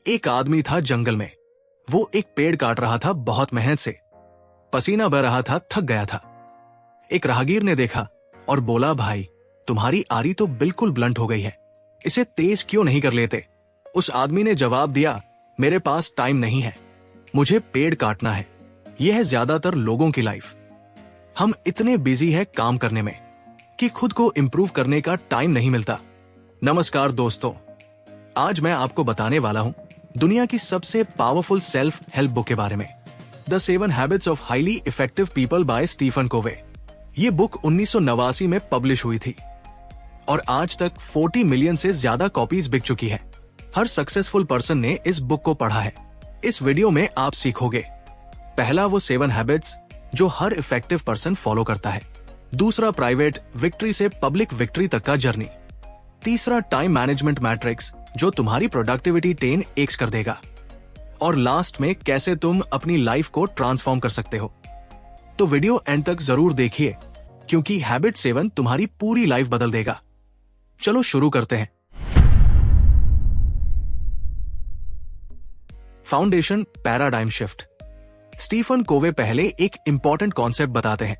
एक आदमी था जंगल में। वो एक पेड़ काट रहा था बहुत मेहनत से। पसीना बह रहा था, थक गया था। एक राहगीर ने देखा और बोला, भाई तुम्हारी आरी तो बिल्कुल ब्लंट हो गई है, इसे तेज क्यों नहीं कर लेते? उस आदमी ने जवाब दिया, मेरे पास टाइम नहीं है, मुझे पेड़ काटना है। यह है ज्यादातर लोगों की लाइफ। हम इतने बिजी है काम करने में कि खुद को इंप्रूव करने का टाइम नहीं मिलता। नमस्कार दोस्तों, आज मैं आपको बताने वाला हूं दुनिया की सबसे पावरफुल सेल्फ हेल्प बुक के बारे में, the 7 habits of highly effective people by Stephen Covey. ये बुक 1989 में पब्लिश हुई थी और आज तक 40 मिलियन से ज्यादा कॉपीज बिक चुकी है। हर सक्सेसफुल पर्सन ने इस बुक को पढ़ा है। इस वीडियो में आप सीखोगे, पहला वो 7 हैबिट्स जो हर इफेक्टिव पर्सन फॉलो करता है। दूसरा, प्राइवेट विक्ट्री से पब्लिक विक्ट्री तक का जर्नी। तीसरा, टाइम मैनेजमेंट मैट्रिक्स जो तुम्हारी प्रोडक्टिविटी 10x कर देगा। और लास्ट में, कैसे तुम अपनी लाइफ को ट्रांसफॉर्म कर सकते हो। तो वीडियो एंड तक जरूर देखिए क्योंकि हैबिट 7 तुम्हारी पूरी लाइफ बदल देगा। चलो शुरू करते हैं। Foundation paradigm shift. स्टीफन कोवे पहले एक इंपॉर्टेंट कॉन्सेप्ट बताते हैं,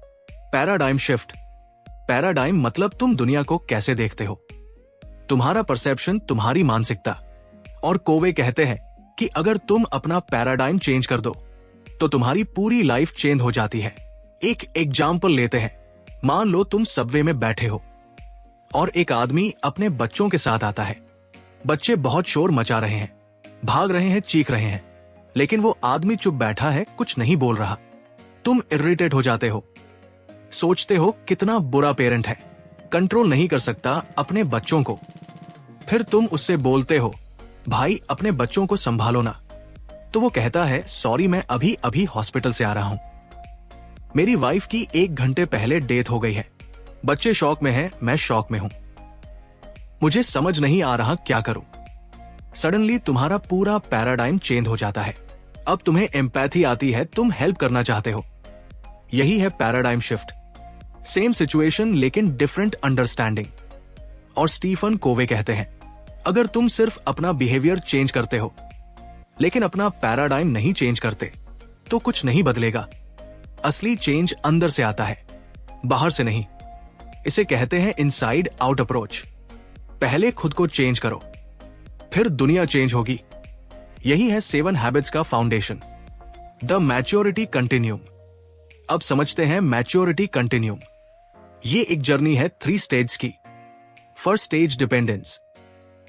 पैराडाइम शिफ्ट। पैराडाइम मतलब तुम दुनिया को कैसे देखते हो, तुम्हारा परसेप्शन, तुम्हारी मानसिकता। और कोवे कहते हैं कि अगर तुम अपना पैराडाइम चेंज कर दो तो तुम्हारी पूरी लाइफ चेंज हो जाती है। एक एग्जाम्पल लेते हैं। मान लो तुम सबवे में बैठे हो और एक आदमी अपने बच्चों के साथ आता है। बच्चे बहुत शोर मचा रहे हैं, भाग रहे हैं, चीख रहे हैं, लेकिन वो आदमी चुप बैठा है, कुछ नहीं बोल रहा। तुम इरिटेट हो जाते हो, सोचते हो कितना बुरा पेरेंट है, कंट्रोल नहीं कर सकता अपने बच्चों को। फिर तुम उससे बोलते हो, भाई अपने बच्चों को संभालो ना। तो वो कहता है, सॉरी मैं अभी अभी हॉस्पिटल से आ रहा हूं, मेरी वाइफ की 1 घंटे पहले डेथ हो गई है। बच्चे शॉक में हैं, मैं शॉक में हूं, मुझे समझ नहीं आ रहा क्या करूं। सडनली तुम्हारा पूरा पैराडाइम चेंज हो जाता है। अब तुम्हें एम्पैथी आती है, तुम हेल्प करना चाहते हो। यही है पैराडाइम शिफ्ट। सेम सिचुएशन लेकिन डिफरेंट अंडरस्टैंडिंग। और स्टीफन कोवे कहते हैं, अगर तुम सिर्फ अपना बिहेवियर चेंज करते हो लेकिन अपना पैराडाइम नहीं चेंज करते तो कुछ नहीं बदलेगा। असली चेंज अंदर से आता है, बाहर से नहीं। इसे कहते हैं इनसाइड आउट अप्रोच। पहले खुद को चेंज करो, फिर दुनिया चेंज होगी। यही है 7 हैबिट्स का फाउंडेशन, द मैच्योरिटी कंटिन्यूम। अब समझते हैं मैच्योरिटी कंटिन्यूम। ये एक जर्नी है 3 स्टेज की। First stage, dependence.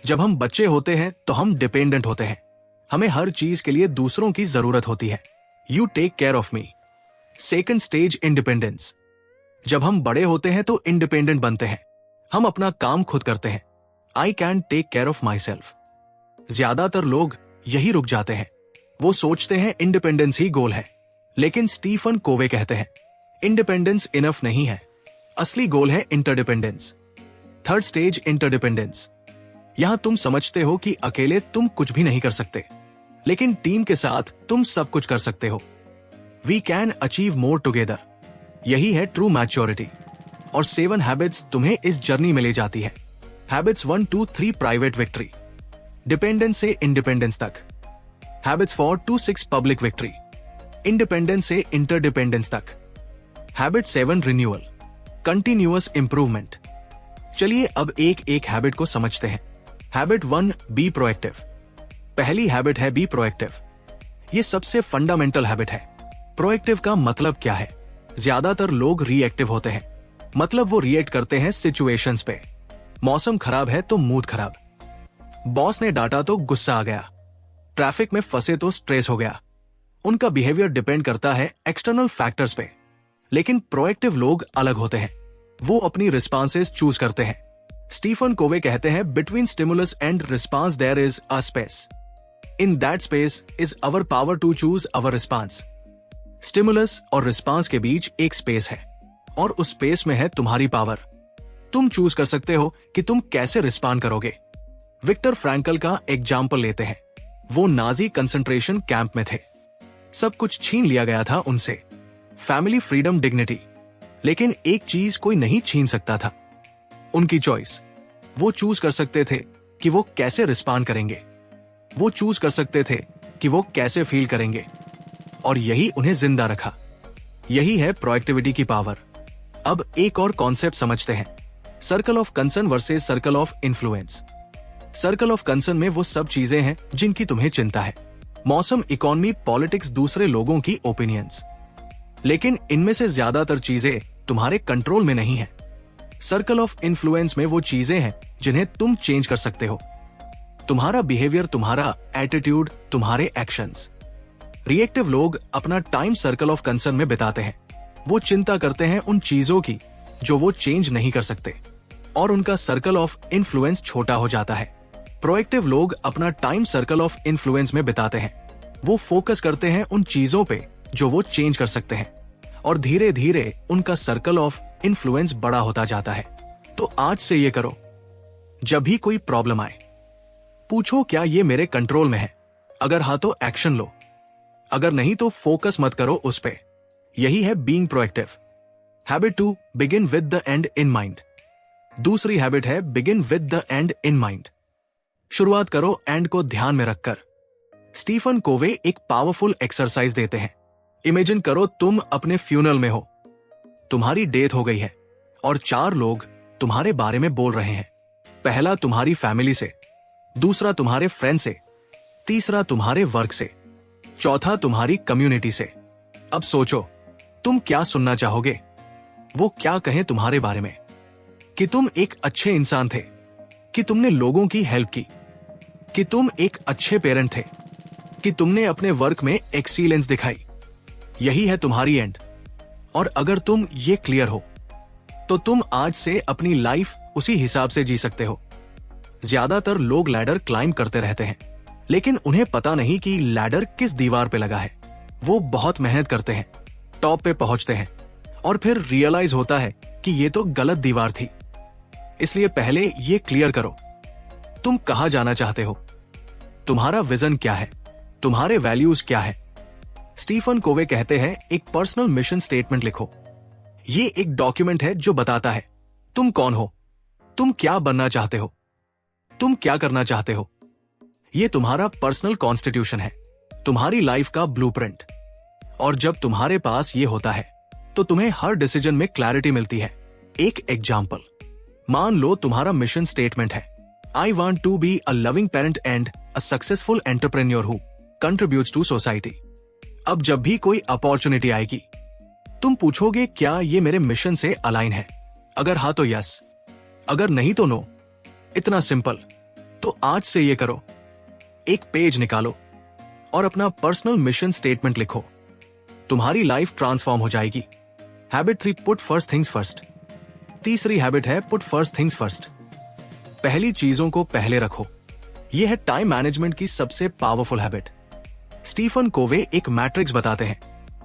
जब हम बच्चे होते हैं तो हम डिपेंडेंट होते हैं, हमें हर चीज के लिए दूसरों की जरूरत होती है। You take care of me. Second stage, independence. जब हम बड़े होते हैं तो इंडिपेंडेंट बनते हैं, हम अपना काम खुद करते हैं। I can take care of myself. ज्यादातर लोग यही रुक जाते हैं, वो सोचते हैं इंडिपेंडेंस ही गोल है। लेकिन स्टीफन कोवे कहते हैं, इंडिपेंडेंस इनफ नहीं है, असली गोल है इंटरडिपेंडेंस। Third stage, interdependence. यहां तुम समझते हो कि अकेले तुम कुछ भी नहीं कर सकते, लेकिन टीम के साथ तुम सब कुछ कर सकते हो। We can achieve more together. यही है ट्रू मैच्योरिटी। और 7 हैबिट्स तुम्हें इस जर्नी में ले जाती है। हैबिट्स 1, 2, 3, प्राइवेट विक्ट्री, डिपेंडेंस से इंडिपेंडेंस तक। Habits 4 to 6, public victory, independence से इंटरडिपेंडेंस तक। Habit 7, renewal, continuous improvement. चलिए अब एक एक हैबिट को समझते हैं। Habit 1, be proactive. पहली हैबिट है बी प्रोएक्टिव। ये सबसे फंडामेंटल हैबिट है। प्रोएक्टिव का मतलब क्या है? ज्यादातर लोग रिएक्टिव होते हैं, मतलब वो रिएक्ट करते हैं सिचुएशंस पे। मौसम खराब है तो मूड खराब, बॉस ने डांटा तो गुस्सा आ गया, ट्रैफिक में फंसे तो स्ट्रेस हो गया। उनका बिहेवियर डिपेंड करता है एक्सटर्नल फैक्टर्स पे। लेकिन प्रोएक्टिव लोग अलग होते हैं, वो अपनी रिस्पॉन्सेस चूज करते हैं। स्टीफन कोवे कहते हैं, between stimulus and response there is a space, in that space is our power to choose our response. Stimulus और रिस्पॉन्स के बीच एक स्पेस है और उस स्पेस में है तुम्हारी पावर। तुम चूज कर सकते हो कि तुम कैसे रिस्पॉन्ड करोगे। विक्टर फ्रैंकल का एग्जाम्पल लेते हैं। वो नाजी कंसंट्रेशन कैंप में थे, सब कुछ छीन लिया गया था उनसे, फैमिली, फ्रीडम, डिग्निटी। लेकिन एक चीज कोई नहीं छीन सकता था, उनकी चॉइस। वो चूज कर सकते थे कि वो कैसे रिस्पॉन्ड करेंगे। वो चूज कर सकते थे कि वो कैसे फील करेंगे, और यही उन्हें जिंदा रखा। यही है प्रोएक्टिविटी की पावर। अब एक और कॉन्सेप्ट समझते हैं, circle of concern versus circle of influence. Circle of concern में वो सब चीजें हैं जिनकी तुम्हें चिंता है, मौसम, इकोनॉमी, पॉलिटिक्स, दूसरे लोगों की ओपिनियंस। लेकिन इनमें से ज्यादातर चीजें तुम्हारे कंट्रोल में नहीं है। सर्कल ऑफ इन्फ्लुएंस में वो चीजें हैं जिन्हें तुम चेंज कर सकते हो। तुम्हारा बिहेवियर, तुम्हारा एटीट्यूड, तुम्हारे एक्शंस। रिएक्टिव लोग अपना टाइम सर्कल ऑफ कंसर्न में बिताते हैं। वो चिंता करते हैं उन चीजों की जो वो चेंज नहीं कर सकते, और उनका सर्कल ऑफ इन्फ्लुएंस छोटा हो जाता है। प्रोएक्टिव लोग अपना टाइम सर्कल ऑफ इन्फ्लुएंस में बिताते हैं। वो फोकस करते हैं उन चीजों पे जो वो चेंज कर सकते हैं, और धीरे धीरे उनका सर्कल ऑफ इन्फ्लुएंस बड़ा होता जाता है। तो आज से ये करो, जब भी कोई प्रॉब्लम आए पूछो क्या ये मेरे कंट्रोल में है। अगर हाँ तो एक्शन लो, अगर नहीं तो फोकस मत करो उस पे। यही है being proactive. Habit 2, begin with the end in mind. दूसरी हैबिट है begin with the end in mind. शुरुआत करो एंड को ध्यान में रखकर। स्टीफन कोवे एक पावरफुल एक्सरसाइज देते हैं। इमेजिन करो तुम अपने फ्यूनरल में हो, तुम्हारी डेथ हो गई है और 4 लोग तुम्हारे बारे में बोल रहे हैं। पहला तुम्हारी फैमिली से, दूसरा तुम्हारे फ्रेंड से, तीसरा तुम्हारे वर्क से, चौथा तुम्हारी कम्युनिटी से। अब सोचो तुम क्या सुनना चाहोगे। वो क्या कहें तुम्हारे बारे में, कि तुम एक अच्छे इंसान थे, कि तुमने लोगों की हेल्प की, कि तुम एक अच्छे पेरेंट थे, कि तुमने अपने वर्क में एक्सीलेंस दिखाई। यही है तुम्हारी एंड। और अगर तुम ये क्लियर हो तो तुम आज से अपनी लाइफ उसी हिसाब से जी सकते हो। ज्यादातर लोग लैडर क्लाइंब करते रहते हैं, लेकिन उन्हें पता नहीं कि लैडर किस दीवार पे लगा है। वो बहुत मेहनत करते हैं, टॉप पे पहुंचते हैं, और फिर रियलाइज होता है कि ये तो गलत दीवार थी। इसलिए पहले ये क्लियर करो, तुम कहां जाना चाहते हो, तुम्हारा विजन क्या है, तुम्हारे वैल्यूज क्या है। स्टीफन कोवे कहते हैं एक पर्सनल मिशन स्टेटमेंट लिखो। ये एक डॉक्यूमेंट है जो बताता है तुम कौन हो, तुम क्या बनना चाहते हो, तुम क्या करना चाहते हो। ये तुम्हारा पर्सनल कॉन्स्टिट्यूशन है, तुम्हारी लाइफ का ब्लूप्रिंट। और जब तुम्हारे पास ये होता है तो तुम्हें हर डिसीजन में क्लैरिटी मिलती है। एक एग्जाम्पल, मान लो तुम्हारा मिशन स्टेटमेंट है I want to be a loving parent and a successful entrepreneur who contributes to society. अब जब भी कोई अपॉर्चुनिटी आएगी तुम पूछोगे क्या ये मेरे मिशन से अलाइन है। अगर हाँ तो यस, अगर नहीं तो नो। इतना सिंपल। तो आज से ये करो, एक पेज निकालो और अपना पर्सनल मिशन स्टेटमेंट लिखो। तुम्हारी लाइफ ट्रांसफॉर्म हो जाएगी। Habit 3, put first things first. तीसरी हैबिट है पुट फर्स्ट थिंग्स फर्स्ट। पहली चीजों को पहले रखो। यह है टाइम मैनेजमेंट की सबसे पावरफुल हैबिट। स्टीफन कोवे एक मैट्रिक्स बताते हैं,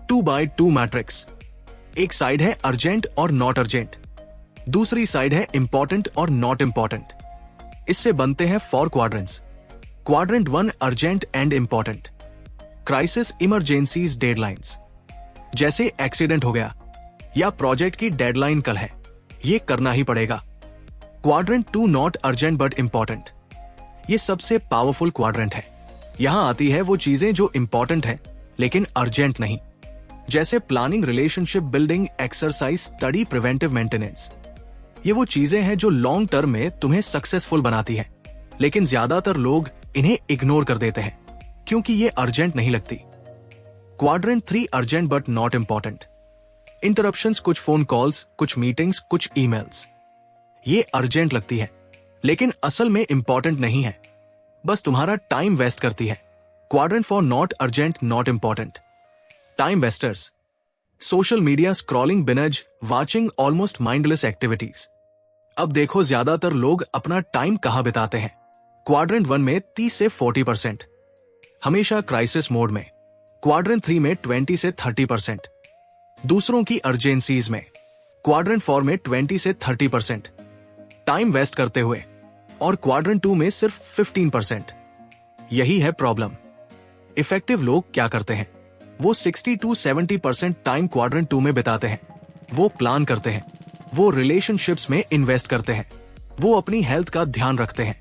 2x2 मैट्रिक्स। एक साइड है अर्जेंट और नॉट अर्जेंट, दूसरी साइड है इंपॉर्टेंट और नॉट इंपॉर्टेंट। इससे बनते हैं 4 quadrants. Quadrant 1 urgent and important, crisis, emergencies, deadlines. जैसे एक्सीडेंट हो गया या प्रोजेक्ट की डेडलाइन कल है, ये करना ही पड़ेगा। Quadrant 2 not urgent but important, ये सबसे पावरफुल क्वाड्रेंट है। यहां आती है वो चीजें जो इंपॉर्टेंट है लेकिन अर्जेंट नहीं, जैसे planning, relationship building, exercise, study, preventive maintenance. ये वो चीजें हैं जो लॉन्ग टर्म में तुम्हें सक्सेसफुल बनाती है, लेकिन ज्यादातर लोग इन्हें इग्नोर कर देते हैं क्योंकि ये अर्जेंट नहीं लगती। Quadrant 3 urgent but not important, interruptions, कुछ फोन कॉल्स, कुछ मीटिंग्स, कुछ ईमेल्स। ये अर्जेंट लगती है लेकिन असल में इंपॉर्टेंट नहीं है, बस तुम्हारा टाइम वेस्ट करती है। Quadrant 4 not urgent, not important, time wasters, social media scrolling, binge watching, almost mindless activities. अब देखो ज्यादातर लोग अपना टाइम कहां बिताते हैं। क्वाड्रेंट 1 में 30 से 40%, हमेशा क्राइसिस मोड में। क्वाड्रेंट 3 में 20 से 30%, दूसरों की अर्जेंसीज में। क्वाड्रेंट 4 में 20 से 30% टाइम वेस्ट करते हुए, और क्वाड्रेंट 2 में सिर्फ 15%। यही है प्रॉब्लम। इफेक्टिव लोग क्या करते हैं, वो 60 to 70% टाइम क्वाड्रेंट 2 में बिताते हैं। वो प्लान करते हैं, वो रिलेशनशिप्स में इन्वेस्ट करते हैं, वो अपनी हेल्थ का ध्यान रखते हैं,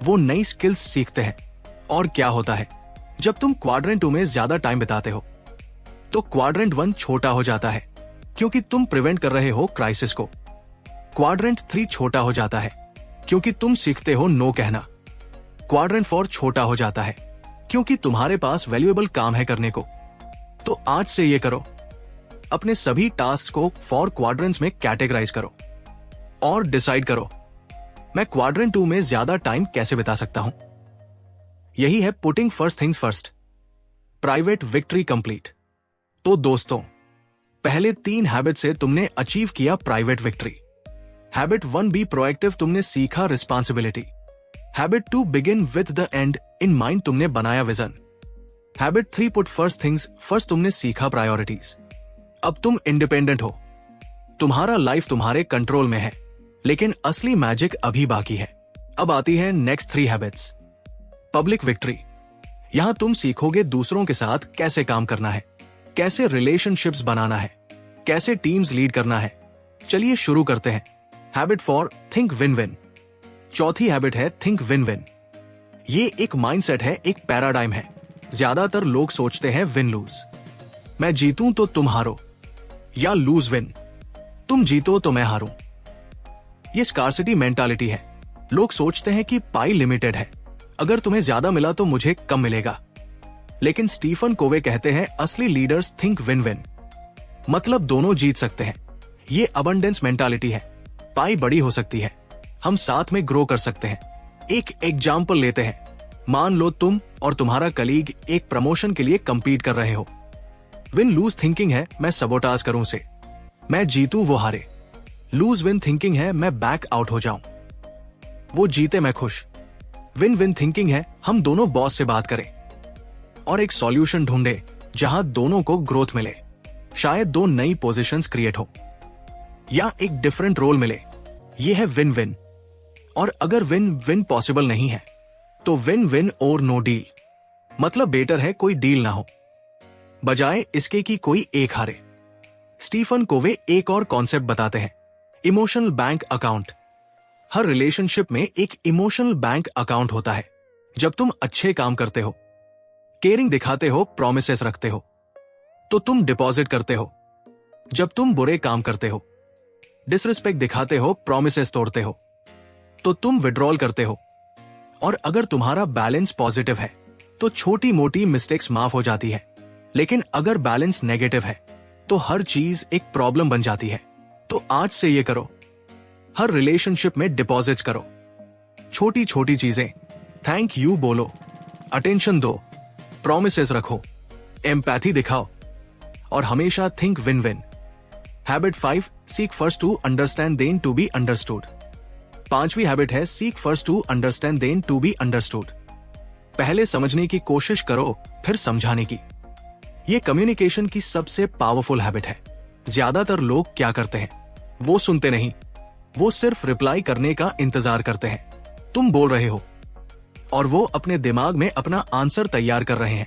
वो नई स्किल्स सीखते हैं, और क्या होता है जब तुम क्वाड्रेंट 2 में ज्यादा टाइम बिताते हो? तो क्वाड्रेंट 1 छोटा हो जाता है क्योंकि तुम प्रिवेंट कर रहे हो क्राइसिस को। क्वाड्रेंट 3 छोटा हो जाता है क्योंकि तुम सीखते हो नो कहना। क्वाड्रेंट 4 छोटा हो जाता है क्योंकि तुम्हारे पास वैल्यूएबल काम है करने को। तो आज से ये करो, अपने सभी टास्क को 4 क्वाड्रेंट्स में कैटेगराइज करो और डिसाइड करो मैं क्वाड्रेंट 2 में ज्यादा टाइम कैसे बिता सकता हूं। यही है putting first things first. Private victory complete. तो दोस्तों, पहले 3 हैबिट से तुमने अचीव किया private victory. Habit 1 be proactive, तुमने सीखा responsibility. Habit 2 begin with the end in mind, तुमने बनाया vision. Habit 3 put first things first, तुमने सीखा प्रायोरिटीज। अब तुम इंडिपेंडेंट हो, तुम्हारा लाइफ तुम्हारे कंट्रोल में है, लेकिन असली मैजिक अभी बाकी है। अब आती है नेक्स्ट 3 हैबिट्स। Public victory. यहां तुम सीखोगे दूसरों के साथ कैसे काम करना है, कैसे रिलेशनशिप्स बनाना है, कैसे टीम्स लीड करना है। चलिए शुरू करते हैं। Habit 4 think win win. चौथी हैबिट है थिंक विन विन। ये एक माइंडसेट है, एक पैराडाइम है। ज्यादातर लोग सोचते हैं विन लूज, मैं जीतूं तो तुम हारो, या लूज विन, तुम जीतो तो मैं हारूं। ये स्कार्सिटी मेंटालिटी है। लोग सोचते हैं कि पाई लिमिटेड है, अगर तुम्हें ज्यादा मिला तो मुझे कम मिलेगा। लेकिन स्टीफन कोवे कहते हैं असली लीडर्स थिंक विन विन, मतलब दोनों जीत सकते हैं। ये अबंडेंस मेंटालिटी है। पाई बड़ी हो सकती है, हम साथ में ग्रो कर सकते हैं। एक एग्जाम्पल लेते हैं। मान लो तुम और तुम्हारा कलीग एक प्रमोशन के लिए कंपीट कर रहे हो। विन लूज थिंकिंग है मैं सबोटाज करूं उसे, मैं जीतूं वो हारे। लूज विन थिंकिंग है मैं बैक आउट हो जाऊं, वो जीते मैं खुश। विन विन थिंकिंग है हम दोनों बॉस से बात करें और एक सॉल्यूशन ढूंढे जहां दोनों को ग्रोथ मिले। शायद 2 नई पोजीशंस क्रिएट हो या एक डिफरेंट रोल मिले। यह है विन विन। और अगर विन विन पॉसिबल नहीं है तो विन विन और नो डील, मतलब बेटर है कोई डील ना हो बजाय इसके कि कोई एक हारे। स्टीफन कोवे एक और कॉन्सेप्ट बताते हैं, इमोशनल बैंक अकाउंट। हर रिलेशनशिप में एक इमोशनल बैंक अकाउंट होता है। जब तुम अच्छे काम करते हो, केयरिंग दिखाते हो, प्रॉमिसेस रखते हो, तो तुम डिपॉजिट करते हो। जब तुम बुरे काम करते हो, डिसरिस्पेक्ट दिखाते हो, प्रॉमिसेस तोड़ते हो, तो तुम विड्रॉल करते हो। और अगर तुम्हारा बैलेंस पॉजिटिव है तो छोटी मोटी मिस्टेक्स माफ हो जाती है, लेकिन अगर बैलेंस नेगेटिव है तो हर चीज एक प्रॉब्लम बन जाती है। तो आज से ये करो, हर रिलेशनशिप में डिपॉजिट्स करो। छोटी छोटी चीजें, थैंक यू बोलो, अटेंशन दो, प्रॉमिसेस रखो, एम्पैथी दिखाओ और हमेशा think win win. Habit 5 seek first to understand then to be understood. 5वीं हैबिट है seek first to understand then to be understood. पहले समझने की कोशिश करो फिर समझाने की। यह कम्युनिकेशन की सबसे पावरफुल हैबिट है। ज्यादातर लोग क्या करते हैं, वो सुनते नहीं, वो सिर्फ रिप्लाई करने का इंतजार करते हैं। तुम बोल रहे हो और वो अपने दिमाग में अपना आंसर तैयार कर रहे हैं।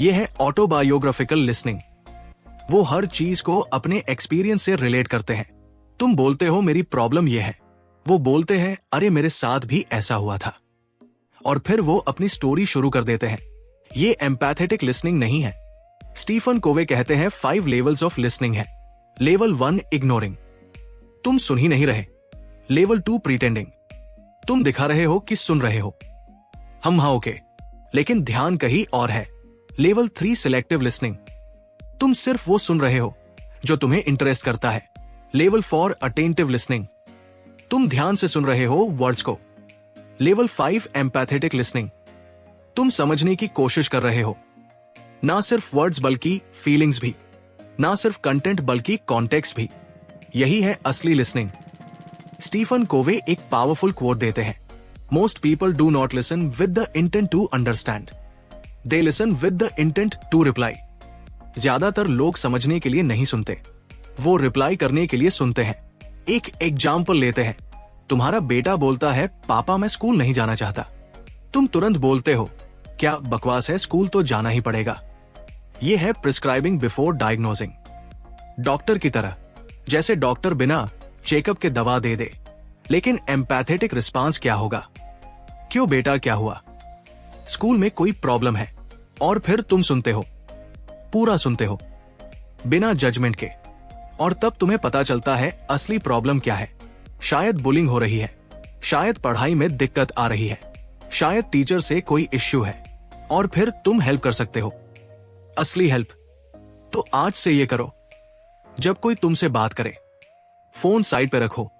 यह है ऑटोबायोग्राफिकल लिसनिंग। वो हर चीज को अपने एक्सपीरियंस से रिलेट करते हैं। तुम बोलते हो मेरी प्रॉब्लम यह है, वो बोलते हैं अरे मेरे साथ भी ऐसा हुआ था, और फिर वो अपनी स्टोरी शुरू कर देते हैं। ये एम्पैथेटिक लिसनिंग नहीं है। स्टीफन कोवे कहते हैं 5 लेवल्स ऑफ लिसनिंग है। लेवल 1 इग्नोरिंग, तुम सुन ही नहीं रहे। लेवल 2 प्रीटेंडिंग, तुम दिखा रहे हो कि सुन रहे हो, हम हाँ ओके, लेकिन ध्यान कहीं और है। लेवल 3 सिलेक्टिव लिसनिंग, तुम सिर्फ वो सुन रहे हो जो तुम्हें इंटरेस्ट करता है। लेवल 4 अटेंटिव लिसनिंग, तुम ध्यान से सुन रहे हो वर्ड्स को। लेवल 5 एम्पैथेटिक लिसनिंग, तुम समझने की कोशिश कर रहे हो, ना सिर्फ वर्ड्स बल्कि फीलिंग्स भी, ना सिर्फ कंटेंट बल्कि कॉन्टेक्स्ट भी। यही है असली लिसनिंग। स्टीफन कोवे एक पावरफुल कोट देते हैं, most people do not listen with the intent to understand, they listen with the intent to reply. ज्यादातर लोग समझने के लिए नहीं सुनते, वो रिप्लाई करने के लिए सुनते हैं। एक एग्जाम्पल लेते हैं, तुम्हारा बेटा बोलता है पापा मैं स्कूल नहीं जाना चाहता, तुम तुरंत बोलते हो क्या बकवास है, स्कूल तो जाना ही पड़ेगा। यह है प्रिस्क्राइबिंग बिफोर डायग्नोजिंग। डॉक्टर की तरह, जैसे डॉक्टर बिना चेकअप के दवा दे दे, लेकिन एम्पैथेटिक रिस्पांस क्या होगा, क्यों बेटा क्या हुआ, स्कूल में कोई प्रॉब्लम है और फिर तुम सुनते हो, पूरा सुनते हो, बिना जजमेंट के, और तब तुम्हें पता चलता है असली प्रॉब्लम क्या है। शायद बुलिंग हो रही है, शायद पढ़ाई में दिक्कत आ रही है, शायद टीचर से कोई इश्यू है, और फिर तुम हेल्प कर सकते हो, असली हेल्प। तो आज से ये करो, जब कोई तुमसे बात करे, फोन साइड पे रखो,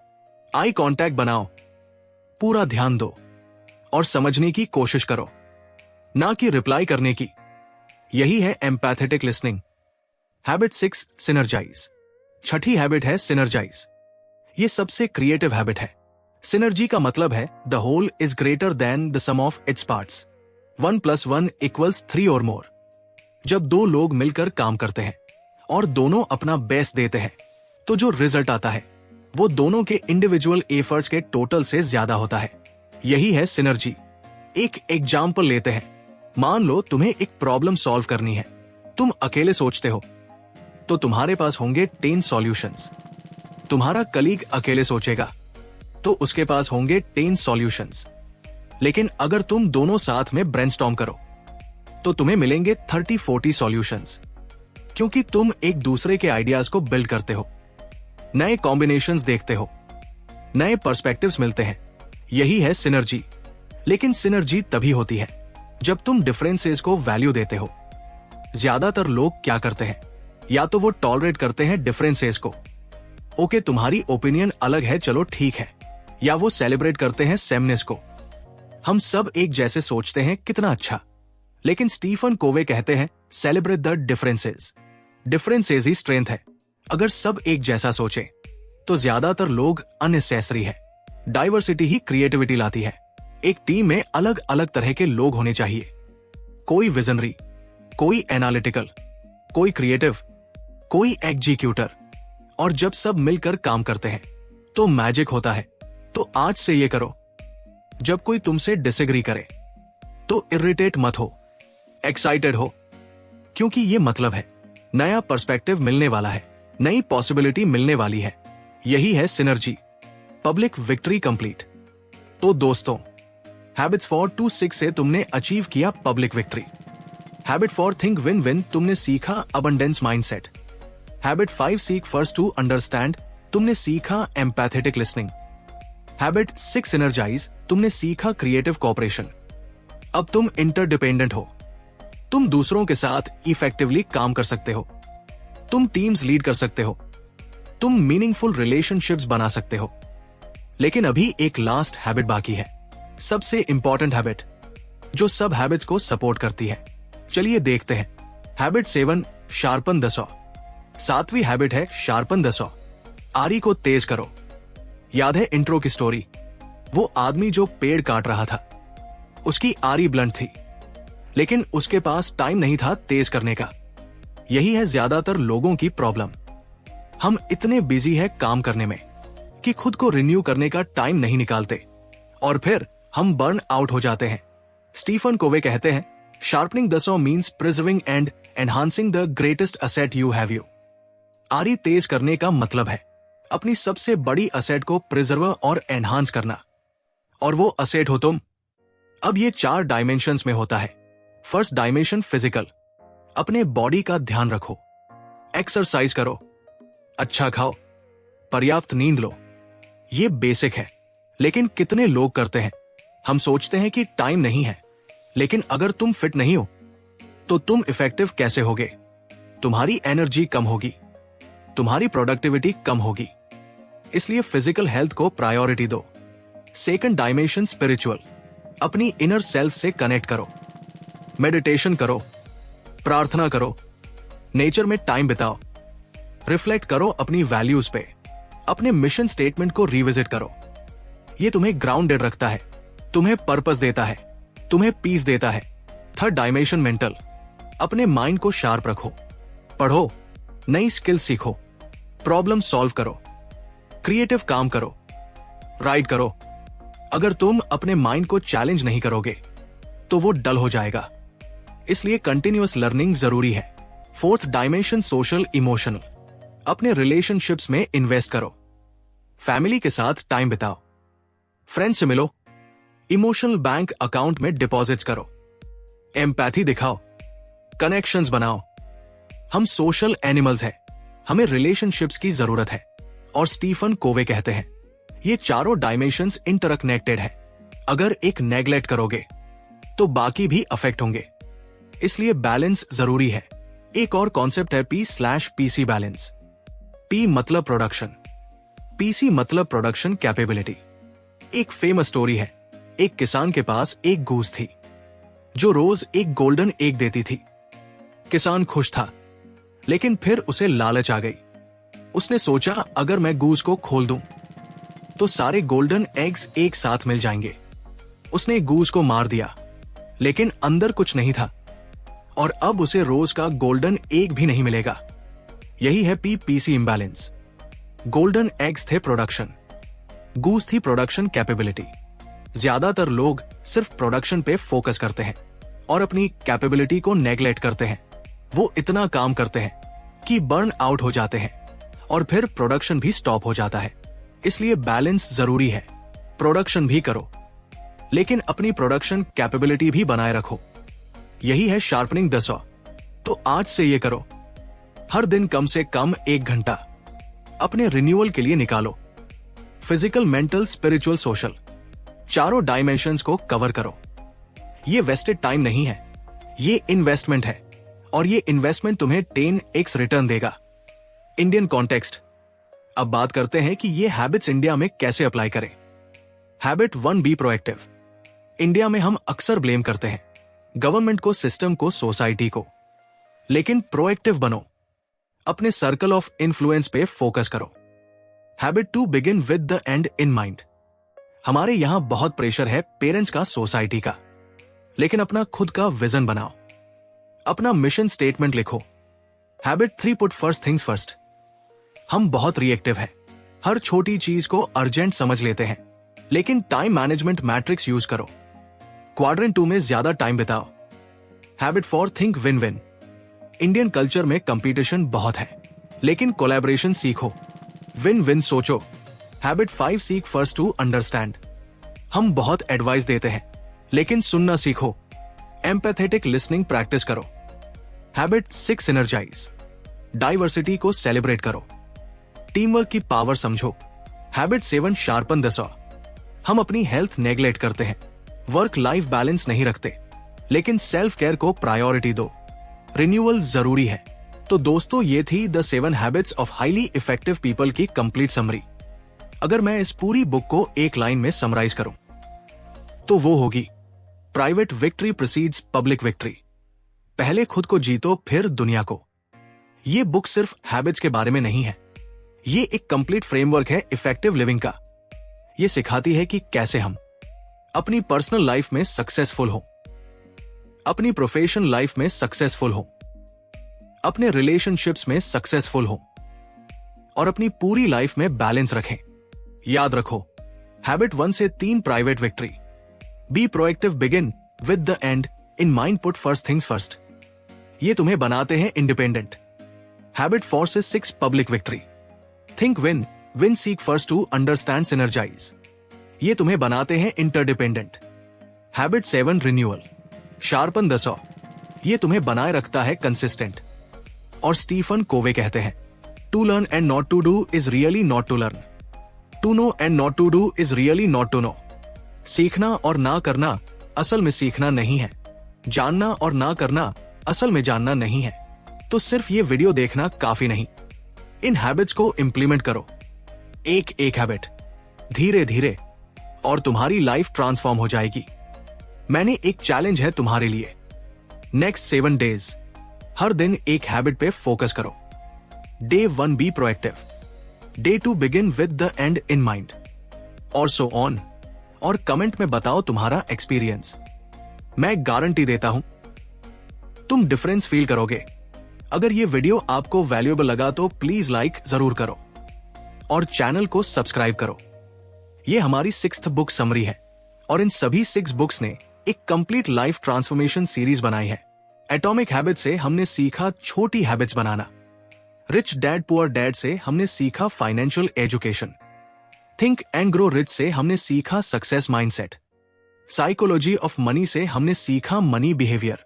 आई कांटेक्ट बनाओ, पूरा ध्यान दो और समझने की कोशिश करो, ना कि रिप्लाई करने की। यही है एम्पैथेटिक लिसनिंग। Habit 6, synergize. छठी हैबिट है सिनर्जाइज। ये सबसे क्रिएटिव हैबिट है। सिनर्जी का मतलब है the whole is greater than the sum of its parts. 1 + 1 = 3 और मोर। जब दो लोग मिलकर काम करते हैं और दोनों अपना बेस्ट देते हैं, तो जो रिजल्ट आता है वो दोनों के इंडिविजुअल एफर्ट्स के टोटल से ज्यादा होता है। यही है सिनर्जी। एक एग्जाम्पल लेते हैं। मान लो तुम्हें एक प्रॉब्लम सॉल्व करनी है। तुम अकेले सोचते हो तो तुम्हारे पास होंगे 10 सॉल्यूशंस। तुम्हारा कलीग अकेले सोचेगा तो उसके पास होंगे 10 सॉल्यूशंस। लेकिन अगर तुम दोनों साथ में ब्रेनस्टॉर्म करो तो तुम्हें मिलेंगे 30-40 सॉल्यूशंस, क्योंकि तुम एक दूसरे के आइडियाज को बिल्ड करते हो, नए कॉम्बिनेशंस देखते हो, नए पर्सपेक्टिव्स मिलते हैं। यही है सिनर्जी। लेकिन सिनर्जी तभी होती है जब तुम डिफरेंसेस को वैल्यू देते हो। ज्यादातर लोग क्या करते हैं, या तो वो टॉलरेट करते हैं डिफरेंसेस को, ओके तुम्हारी ओपिनियन अलग है चलो ठीक है, या वो सेलिब्रेट करते हैं सेमनेस को, हम सब एक जैसे सोचते हैं कितना अच्छा। लेकिन स्टीफन कोवे कहते हैं celebrate the differences. Differences he strength है। अगर सब एक जैसा सोचे तो ज्यादातर लोग अननेसेसरी है। डाइवर्सिटी ही क्रिएटिविटी लाती है। एक टीम में अलग अलग तरह के लोग होने चाहिए, कोई विजनरी, कोई एनालिटिकल, कोई क्रिएटिव, कोई एग्जीक्यूटर। और जब सब मिलकर काम करते हैं तो मैजिक होता है। तो आज से ये करो, जब कोई तुमसे डिसएग्री करे तो इरिटेट मत हो, एक्साइटेड हो, क्योंकि ये मतलब है नया पर्सपेक्टिव मिलने वाला है, नई पॉसिबिलिटी मिलने वाली है। यही है सिनर्जी। Public victory complete. तो दोस्तों, हैबिट्स फॉर 2-6 से तुमने अचीव किया public victory. Habit 4 think win win, तुमने सीखा abundance mindset. Habit 5 seek first to understand, तुमने सीखा एम्पैथेटिक लिसनिंग। हैबिट 6 सिनर्जाइज, तुमने सीखा क्रिएटिव कोऑपरेशन। अब तुम इंटरडिपेंडेंट हो, तुम दूसरों के साथ इफेक्टिवली काम कर सकते हो, तुम टीम्स लीड कर सकते हो, तुम मीनिंगफुल रिलेशनशिप्स बना सकते हो। लेकिन अभी एक लास्ट हैबिट बाकी है, सबसे इंपॉर्टेंट हैबिट, जो सब हैबिट्स को सपोर्ट करती है। चलिए देखते हैं। Habit 7 sharpen the saw. 7वीं हैबिट है शार्पन द सॉ। आरी को तेज करो। याद है इंट्रो की स्टोरी, वो आदमी जो पेड़ काट रहा था, उसकी आरी ब्लंट थी, लेकिन उसके पास टाइम नहीं था तेज करने का। यही है ज्यादातर लोगों की प्रॉब्लम। हम इतने बिजी है काम करने में कि खुद को रिन्यू करने का टाइम नहीं निकालते, और फिर हम बर्न आउट हो जाते हैं। स्टीफन कोवे कहते हैं sharpening the saw means preserving and enhancing the greatest asset you have. आरी तेज करने का मतलब है अपनी सबसे बड़ी असेट को प्रिजर्व और एनहांस करना, और वो असेट हो तुम। अब ये 4 डायमेंशंस में होता है। फर्स्ट डायमेंशन फिजिकल, अपने बॉडी का ध्यान रखो, एक्सरसाइज करो, अच्छा खाओ, पर्याप्त नींद लो। ये बेसिक है, लेकिन कितने लोग करते हैं? हम सोचते हैं कि टाइम नहीं है, लेकिन अगर तुम फिट नहीं हो तो तुम इफेक्टिव कैसे होगे? तुम्हारी एनर्जी कम होगी, तुम्हारी प्रोडक्टिविटी कम होगी। इसलिए फिजिकल हेल्थ को प्रायोरिटी दो। सेकंड डायमेंशन स्पिरिचुअल, अपनी इनर सेल्फ से कनेक्ट करो, मेडिटेशन करो, प्रार्थना करो, नेचर में टाइम बिताओ, रिफ्लेक्ट करो अपनी वैल्यूज पे, अपने मिशन स्टेटमेंट को रिविजिट करो। ये तुम्हें ग्राउंडेड रखता है, तुम्हें पर्पस देता है, तुम्हें पीस देता है। थर्ड डायमेंशन मेंटल, अपने माइंड को शार्प रखो, पढ़ो, नई स्किल सीखो, प्रॉब्लम सॉल्व करो, क्रिएटिव काम करो, राइट करो। अगर तुम अपने माइंड को चैलेंज नहीं करोगे तो वो डल हो जाएगा, इसलिए कंटिन्यूअस लर्निंग जरूरी है। फोर्थ डायमेंशन सोशल इमोशनल, अपने रिलेशनशिप्स में इन्वेस्ट करो, फैमिली के साथ टाइम बिताओ, फ्रेंड से मिलो, इमोशनल बैंक अकाउंट में डिपॉजिट्स करो, एम्पैथी दिखाओ, कनेक्शंस बनाओ। हम सोशल एनिमल्स हैं, हमें रिलेशनशिप्स की जरूरत है। और स्टीफन कोवे कहते हैं ये चारों डायमेंशंस इंटरकनेक्टेड है। अगर एक नेग्लेक्ट करोगे तो बाकी भी अफेक्ट होंगे, इसलिए बैलेंस जरूरी है। एक और कॉन्सेप्ट है P/PC बैलेंस। P मतलब प्रोडक्शन, PC मतलब प्रोडक्शन कैपेबिलिटी। एक फेमस स्टोरी है, एक किसान के पास एक गूस थी जो रोज एक गोल्डन एग देती थी। किसान खुश था, लेकिन फिर उसे लालच आ गई। उसने सोचा अगर मैं गूस को खोल दूं तो सारे गोल्डन एग्स एक साथ मिल जाएंगे। उसने गूस को मार दिया, लेकिन अंदर कुछ नहीं था और अब उसे रोज का गोल्डन एग भी नहीं मिलेगा। यही है P/PC इम्बैलेंस। गोल्डन एग्स थे प्रोडक्शन, गूस थी प्रोडक्शन कैपेबिलिटी। ज्यादातर लोग सिर्फ प्रोडक्शन पे फोकस करते हैं और अपनी कैपेबिलिटी को नेग्लेक्ट करते हैं। वो इतना काम करते हैं कि बर्न आउट हो जाते हैं और फिर प्रोडक्शन भी स्टॉप हो जाता है। इसलिए बैलेंस जरूरी है। प्रोडक्शन भी करो, लेकिन अपनी प्रोडक्शन कैपेबिलिटी भी बनाए रखो। यही है शार्पनिंग द सॉ। तो आज से ये करो, हर दिन कम से कम 1 घंटा अपने रिन्यूअल के लिए निकालो। फिजिकल, मेंटल, स्पिरिचुअल, सोशल, चारों डायमेंशंस को कवर करो। ये वेस्टेड टाइम नहीं है, ये इन्वेस्टमेंट है और ये इन्वेस्टमेंट तुम्हें 10x रिटर्न देगा। Indian context. अब बात करते हैं कि ये हैबिट्स इंडिया में कैसे अप्लाई करें। Habit 1, be proactive. इंडिया में हम अक्सर ब्लेम करते हैं गवर्नमेंट को, सिस्टम को, सोसाइटी को, लेकिन प्रोएक्टिव बनो। अपने सर्कल ऑफ इन्फ्लुएंस पे फोकस करो। Habit 2, begin with the end in mind. हमारे यहां बहुत प्रेशर है पेरेंट्स का, सोसाइटी का, लेकिन अपना खुद का विजन बनाओ। अपना मिशन स्टेटमेंट लिखो। Habit 3, put first things first. हम बहुत रिएक्टिव हैं, हर छोटी चीज को अर्जेंट समझ लेते हैं, लेकिन टाइम मैनेजमेंट मैट्रिक्स यूज करो। क्वाड्रेंट 2 में ज्यादा टाइम बिताओ। Habit 4, think win win. Indian culture में कंपटीशन बहुत है, लेकिन कोलैबोरेशन सीखो। विन विन सोचो। Habit 5, seek first to understand. हम बहुत एडवाइस देते हैं, लेकिन सुनना सीखो। एम्पैथेटिक लिसनिंग प्रैक्टिस करो। Habit 6, synergize. डाइवर्सिटी को सेलिब्रेट करो, टीम वर्क की पावर समझो। Habit 7, sharpen the saw. हम अपनी हेल्थ नेग्लेक्ट करते हैं, वर्क लाइफ बैलेंस नहीं रखते, लेकिन सेल्फ केयर को प्रायोरिटी दो। रिन्यूअल जरूरी है। तो दोस्तों, ये थी the 7 habits of highly effective people की कंप्लीट समरी। अगर मैं इस पूरी बुक को एक लाइन में समराइज करूं तो वो होगी, private victory precedes public victory. पहले खुद को जीतो, फिर दुनिया को। ये बुक सिर्फ हैबिट्स के बारे में नहीं है, ये एक कंप्लीट फ्रेमवर्क है इफेक्टिव लिविंग का। ये सिखाती है कि कैसे हम अपनी पर्सनल लाइफ में सक्सेसफुल हो, अपनी प्रोफेशनल लाइफ में सक्सेसफुल हो, अपने रिलेशनशिप्स में सक्सेसफुल हो और अपनी पूरी लाइफ में बैलेंस रखें। याद रखो, हैबिट 1 से 3, private victory. Be proactive, begin with the end in mind, put first things first. ये तुम्हें बनाते हैं इंडिपेंडेंट। हैबिट 4 से 6, public victory. Think win win, seek first to understand, synergize. ये तुम्हें बनाते हैं interdependent. Habit 7, renewal, sharpen the saw. ये तुम्हें बनाए रखता है कंसिस्टेंट। और स्टीफन कोवे कहते हैं, to learn and not to do is really not to learn, to know and not to do is really not to know. सीखना और ना करना असल में सीखना नहीं है, जानना और ना करना असल में जानना नहीं है। तो सिर्फ ये वीडियो देखना काफी नहीं, इन हैबिट्स को इंप्लीमेंट करो, एक एक हैबिट, धीरे धीरे, और तुम्हारी लाइफ ट्रांसफॉर्म हो जाएगी। मैंने एक चैलेंज है तुम्हारे लिए। नेक्स्ट 7 डेज, हर दिन एक हैबिट पे फोकस करो। Day 1, be proactive. Day 2, begin with the end in mind, और सो ऑन। और कमेंट में बताओ तुम्हारा एक्सपीरियंस। मैं गारंटी देता हूं तुम डिफरेंस फील करोगे। अगर ये वीडियो आपको वैल्यूएबल लगा तो प्लीज लाइक जरूर करो और चैनल को सब्सक्राइब करो। ये हमारी 6th बुक समरी है और इन सभी 6 बुक्स ने एक कंप्लीट लाइफ ट्रांसफॉर्मेशन सीरीज बनाई है। एटॉमिक हैबिट से हमने सीखा छोटी हैबिट्स बनाना, रिच डैड पुअर डैड से हमने सीखा financial education, think and grow rich से हमने सीखा success mindset, psychology of money से हमने सीखा मनी बिहेवियर,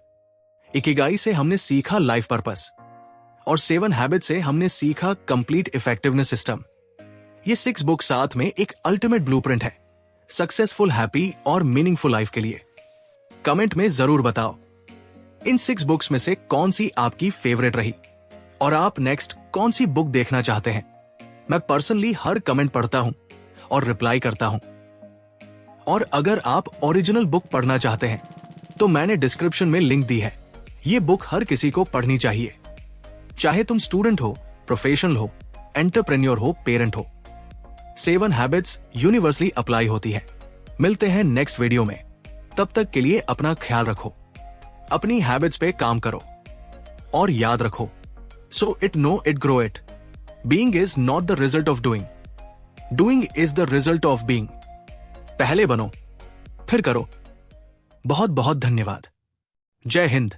इकिगाई से हमने सीखा लाइफ पर्पस, और 7 हैबिट से हमने सीखा कंप्लीट इफेक्टिवनेस सिस्टम। ये 6 बुक साथ में एक अल्टीमेट ब्लूप्रिंट है सक्सेसफुल, हैप्पी और मीनिंगफुल लाइफ के लिए। कमेंट में जरूर बताओ इन 6 बुक्स में से कौन सी आपकी फेवरेट रही और आप नेक्स्ट कौन सी बुक देखना चाहते हैं। मैं पर्सनली हर कमेंट पढ़ता हूं और रिप्लाई करता हूं। और अगर आप ओरिजिनल बुक पढ़ना चाहते हैं तो मैंने डिस्क्रिप्शन में लिंक दी है। ये बुक हर किसी को पढ़नी चाहिए, चाहे तुम स्टूडेंट हो, प्रोफेशनल हो, एंटरप्रेन्योर हो, पेरेंट हो। 7 हैबिट्स यूनिवर्सली अप्लाई होती है। मिलते हैं नेक्स्ट वीडियो में, तब तक के लिए अपना ख्याल रखो, अपनी हैबिट्स पे काम करो और याद रखो, sow it know it grow it. Being is not the result of doing, doing is the result of being. पहले बनो फिर करो। बहुत बहुत धन्यवाद। जय हिंद।